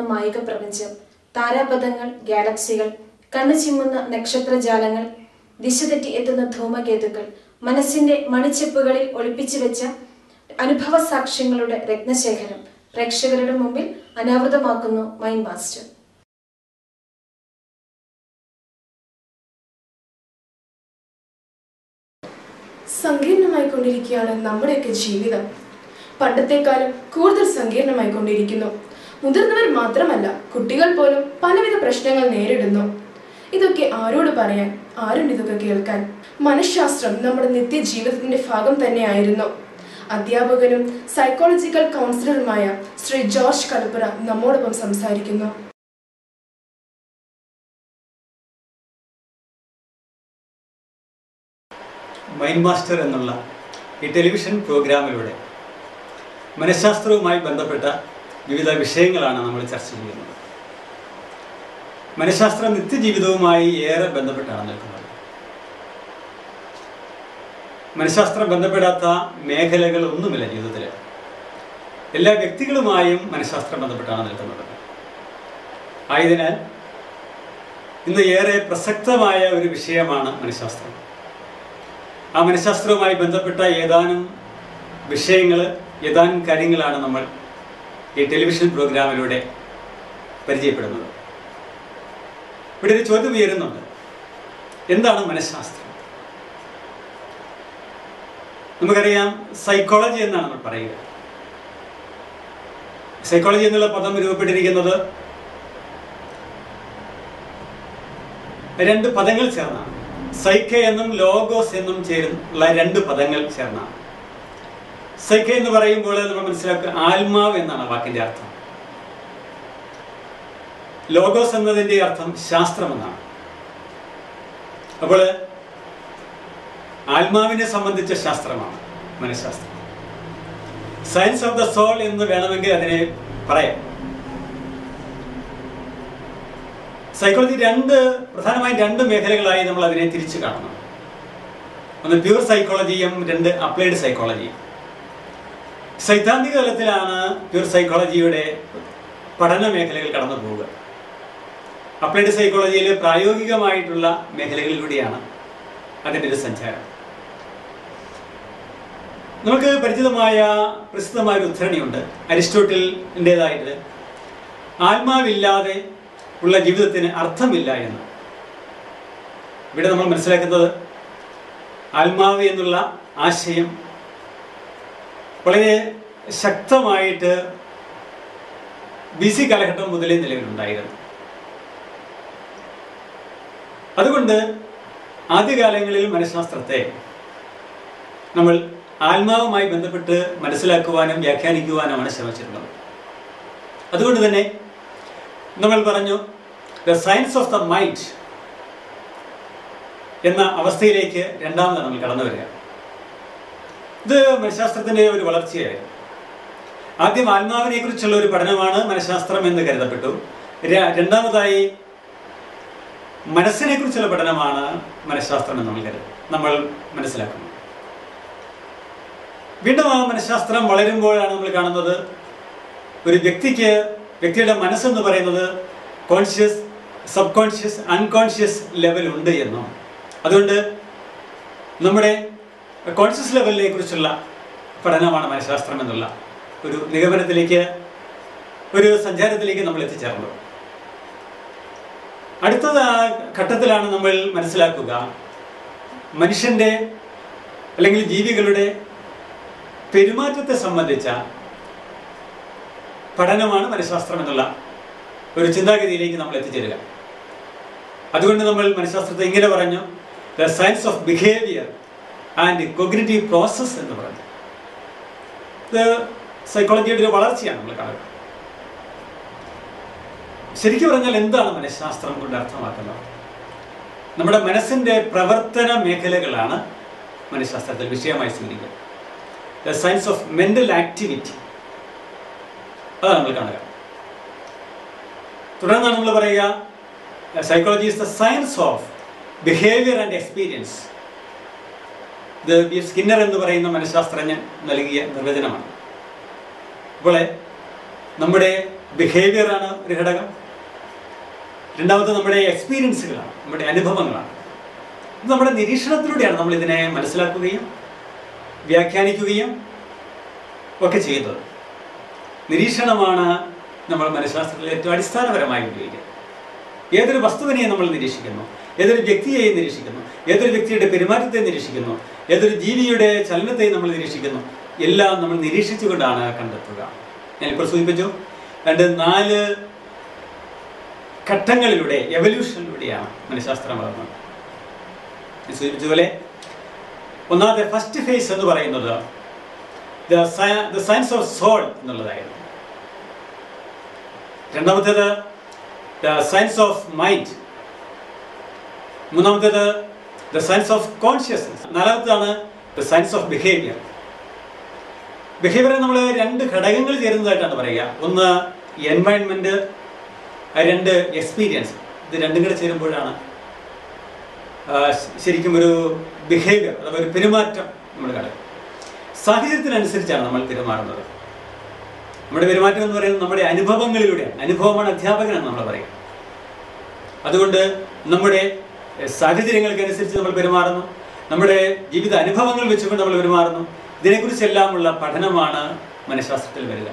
മായിക പ്രപഞ്ചം, താരാപഥങ്ങൾ, ഗാലക്സികൾ, കണ്ണു ചിമ്മുന്ന നക്ഷത്രജാലങ്ങൾ, ദിശ തെറ്റി എത്തുന്ന ധൂമകേതുക്കൾ, മനസ്സിന്റെ മണിച്ചെപ്പുകളിൽ ഒളിപ്പിച്ചു വെച്ച അനുഭവ സാക്ഷ്യങ്ങളുടെ രത്നശേഖരം പ്രേക്ഷകരുടെ മുമ്പിൽ അനാവൃതമാക്കുന്നു മൈൻഡ് മാസ്റ്റർ. സങ്കീർണമായിക്കൊണ്ടിരിക്കുകയാണ് നമ്മുടെയൊക്കെ ജീവിതം. പണ്ടത്തെക്കാലം കൂടുതൽ സങ്കീർണമായിക്കൊണ്ടിരിക്കുന്നു. മുതിർന്നവർ മാത്രമല്ല, കുട്ടികൾ പോലും പലവിധ പ്രശ്നങ്ങൾ നേരിടുന്നു. ഇതൊക്കെ ആരോട് പറയാൻ, ആരുണ്ട് ഇതൊക്കെ കേൾക്കാൻ? മനഃശാസ്ത്രം നമ്മുടെ നിത്യജീവിതത്തിന്റെ ഭാഗം തന്നെയായിരുന്നു. അധ്യാപകനും സൈക്കോളജിക്കൽ കൗൺസിലറുമായ ശ്രീ ജോർജ് കലപ്പുറ നമ്മോടൊപ്പം സംസാരിക്കുന്നു. മൈൻഡ് മാസ്റ്റർ എന്നുള്ള ഈ ടെലിവിഷൻ പ്രോഗ്രാമിലൂടെ മനഃശാസ്ത്രവുമായി ബന്ധപ്പെട്ട വിവിധ വിഷയങ്ങളാണ് നമ്മൾ ചർച്ച ചെയ്യുന്നത്. മനഃശാസ്ത്രം നിത്യജീവിതവുമായി ഏറെ ബന്ധപ്പെട്ടാണ് നിൽക്കുന്നത്. മനഃശാസ്ത്രം ബന്ധപ്പെടാത്ത മേഖലകൾ ഒന്നുമില്ല ജീവിതത്തിൽ. എല്ലാ വ്യക്തികളുമായും മനഃശാസ്ത്രം ബന്ധപ്പെട്ടാണ് നിൽക്കുന്നത്. ആയതിനാൽ ഇന്ന് ഏറെ പ്രസക്തമായ ഒരു വിഷയമാണ് മനഃശാസ്ത്രം. ആ മനഃശാസ്ത്രവുമായി ബന്ധപ്പെട്ട ഏതാനും വിഷയങ്ങൾ, ഏതാനും കാര്യങ്ങളാണ് നമ്മൾ ഈ ടെലിവിഷൻ പ്രോഗ്രാമിലൂടെ പരിചയപ്പെടുന്നത്. ഇവിടെ ഒരു ചോദ്യം ഉയരുന്നുണ്ട്: എന്താണ് മനഃശാസ്ത്രം? നമുക്കറിയാം, സൈക്കോളജി എന്നാണ് നമ്മൾ പറയുക. സൈക്കോളജി എന്നുള്ള പദം രൂപപ്പെട്ടിരിക്കുന്നത് രണ്ട് പദങ്ങൾ ചേർന്നാണ്. സൈക്കെ എന്നും ലോഗോസ് എന്നും ചേരുന്ന രണ്ട് പദങ്ങൾ ചേർന്നാണ്. സൈക്കെ എന്ന് പറയുമ്പോൾ നമ്മൾ മനസ്സിലാക്കുക ആത്മാവ് എന്നാണ് വാക്കിന്റെ അർത്ഥം. ലോഗോസ് എന്നതിന്റെ അർത്ഥം ശാസ്ത്രം എന്നാണ്. അപ്പോൾ ആത്മാവിനെ സംബന്ധിച്ച ശാസ്ത്രമാണ് മനഃശാസ്ത്രം. സയൻസ് ഓഫ് ദ സോൾ എന്ന് വേണമെങ്കിൽ അതിനെ പറയാം. സൈക്കോളജി പ്രധാനമായും രണ്ട് മേഖലകളായി നമ്മൾ അതിനെ തിരിച്ചു കാണണം. ഒന്ന് പ്യൂർ സൈക്കോളജിയും രണ്ട് അപ്ലൈഡ് സൈക്കോളജിയും. സൈദ്ധാന്തിക തലത്തിലാണ് പ്യൂർ സൈക്കോളജിയുടെ പഠന മേഖലകൾ കടന്നു പോവുക. അപ്ലൈഡ് സൈക്കോളജിയിൽ പ്രായോഗികമായിട്ടുള്ള മേഖലകളിലൂടെയാണ് അതിൻ്റെ ഒരു സഞ്ചാരം. നമുക്ക് പ്രസിദ്ധമായ ഒരു ഉദ്ധരണിയുണ്ട് അരിസ്റ്റോട്ടിലിൻ്റെതായിട്ട്: ആത്മാവില്ലാതെ ഉള്ള ജീവിതത്തിന് അർത്ഥമില്ല എന്ന്. ഇവിടെ നമ്മൾ മനസ്സിലാക്കുന്നത് ആത്മാവ് എന്നുള്ള ആശയം വളരെ ശക്തമായിട്ട് BC കാലഘട്ടം മുതലേ നിലവിലുണ്ടായിരുന്നു. അതുകൊണ്ട് ആദ്യകാലങ്ങളിൽ മനഃശാസ്ത്രത്തെ നമ്മൾ ആത്മാവുമായി ബന്ധപ്പെട്ട് മനസ്സിലാക്കുവാനും വ്യാഖ്യാനിക്കുവാനുമാണ് ശ്രമിച്ചിട്ടുള്ളത്. അതുകൊണ്ട് തന്നെ നമ്മൾ പറഞ്ഞു the science of the mind എന്ന അവസ്ഥയിലേക്ക് രണ്ടാമതാണ് നമ്മൾ കടന്നു വരിക. ഇത് മനഃശാസ്ത്രത്തിന്റെ ഒരു വളർച്ചയായിരുന്നു. ആദ്യം ആത്മാവിനെ കുറിച്ചുള്ള ഒരു പഠനമാണ് മനഃശാസ്ത്രം എന്ന് കരുതപ്പെട്ടു. രണ്ടാമതായി മനസ്സിനെ കുറിച്ചുള്ള പഠനമാണ് മനഃശാസ്ത്രം എന്ന് നമ്മൾ മനസ്സിലാക്കുന്നു. വീണ്ടും ആ മനഃശാസ്ത്രം വളരുമ്പോഴാണ് നമ്മൾ കാണുന്നത് ഒരു വ്യക്തിയുടെ മനസ്സെന്ന് പറയുന്നത് conscious, sub conscious, unconscious level ഉണ്ട് എന്നും അതുകൊണ്ട് നമ്മുടെ കോൺഷ്യസ് ലെവലിനെ കുറിച്ചുള്ള പഠനമാണ് മനഃശാസ്ത്രം എന്നുള്ള ഒരു നിഗമനത്തിലേക്ക്, ഒരു സഞ്ചാരത്തിലേക്ക് നമ്മൾ എത്തിച്ചേർന്നത്. അടുത്ത ഘട്ടത്തിലാണ് നമ്മൾ മനസ്സിലാക്കുക മനുഷ്യന്റെ അല്ലെങ്കിൽ ജീവികളുടെ പെരുമാറ്റത്തെ സംബന്ധിച്ച പഠനമാണ് മനഃശാസ്ത്രം എന്നുള്ള ഒരു ചിന്താഗതിയിലേക്ക് നമ്മൾ എത്തിച്ചേരുക. അതുകൊണ്ട് നമ്മൾ മനഃശാസ്ത്രത്തെ ഇങ്ങനെ പറഞ്ഞു: the science of behaviour and cognitive process എന്ന് പറഞ്ഞു. ഇത് സൈക്കോളജിയുടെ ഒരു വളർച്ചയാണ് നമ്മൾ കാണുക. ശരിക്കും പറഞ്ഞാൽ എന്താണ് മനഃശാസ്ത്രം കൊണ്ട് അർത്ഥമാക്കുന്നത്? നമ്മുടെ മനസ്സിന്റെ പ്രവർത്തന മേഖലകളാണ് മനഃശാസ്ത്രത്തിൽ വിഷയമായി സ്വീകരിക്കുക. The science of mental activity, അതാണ് നമ്മൾ കാണുക. തുടർന്നാണ് നമ്മൾ പറയുക psychology is the science of behaviour and experience. ഇത് സ്കിന്നർ എന്ന് പറയുന്ന മനഃശാസ്ത്രജ്ഞൻ നൽകിയ നിർവചനമാണ്. അപ്പോൾ നമ്മുടെ ബിഹേവിയറാണ് ഒരു ഘടകം. രണ്ടാമത്തെ നമ്മുടെ എക്സ്പീരിയൻസുകളാണ്, നമ്മുടെ അനുഭവങ്ങളാണ്. ഇത് നമ്മുടെ നിരീക്ഷണത്തിലൂടെയാണ് നമ്മൾ ഇതിനെ മനസ്സിലാക്കുകയും വ്യാഖ്യാനിക്കുകയും ഒക്കെ ചെയ്യുന്നത്. നിരീക്ഷണമാണ് നമ്മൾ മനഃശാസ്ത്രത്തിൽ ഏറ്റവും അടിസ്ഥാനപരമായി ഉപയോഗിക്കുന്നത്. ഏതൊരു വസ്തുവിനെയും നമ്മൾ നിരീക്ഷിക്കുന്നു, ഏതൊരു വ്യക്തിയെയും നിരീക്ഷിക്കുന്നു, ഏതൊരു വ്യക്തിയുടെ പെരുമാറ്റത്തെ നിരീക്ഷിക്കുന്നു, ഏതൊരു ജീവിയുടെ ചലനത്തെയും നമ്മൾ നിരീക്ഷിക്കുന്നു. എല്ലാം നമ്മൾ നിരീക്ഷിച്ചുകൊണ്ടാണ് കണ്ടെത്തുക. ഞാനിപ്പോൾ സൂചിപ്പിച്ചു, 4 ഘട്ടങ്ങളിലൂടെ, എവല്യൂഷനിലൂടെയാണ് മനഃശാസ്ത്രം വളർന്നത്. സൂചിപ്പിച്ചതുപോലെ ഒന്നാമത്തെ ഫസ്റ്റ് ഫേസ് എന്ന് പറയുന്നത് ദ സയൻസ് ഓഫ് സോൾ എന്നുള്ളതായിരുന്നു. രണ്ടാമത്തേത് ദ സയൻസ് ഓഫ് മൈൻഡ്. മൂന്നാമത്തേത് ദ സയൻസ് ഓഫ് കോൺഷ്യസ്നസ്. നാലാമത്തേതാണ് ദ സയൻസ് ഓഫ് ബിഹേവിയർ. ബിഹേവിയറെ നമ്മൾ 2 ഘടകങ്ങൾ ചേരുന്നതായിട്ടാണ് പറയുക. ഒന്ന് എൻവയൺമെന്റ്, 2 എക്സ്പീരിയൻസ്. ഇത് രണ്ടും കൂടെ ചേരുമ്പോഴാണ് ശരിക്കും ഒരു ബിഹേവിയർ അഥവാ ഒരു പെരുമാറ്റം നമ്മൾ കാണുക. സാഹചര്യത്തിനനുസരിച്ചാണ് നമ്മൾ പെരുമാറുന്നത്. നമ്മുടെ പെരുമാറ്റം എന്ന് പറയുന്നത് നമ്മുടെ അനുഭവങ്ങളിലൂടെയാണ്. അനുഭവമാണ് അധ്യാപകനാണ് നമ്മൾ പറയുക. അതുകൊണ്ട് നമ്മുടെ സാഹചര്യങ്ങൾക്കനുസരിച്ച് നമ്മൾ പെരുമാറുന്നു, നമ്മുടെ ജീവിത അനുഭവങ്ങൾ വെച്ചുകൊണ്ട് നമ്മൾ പെരുമാറുന്നു. ഇതിനെക്കുറിച്ചെല്ലാമുള്ള പഠനമാണ് മനഃശാസ്ത്രത്തിൽ വരിക.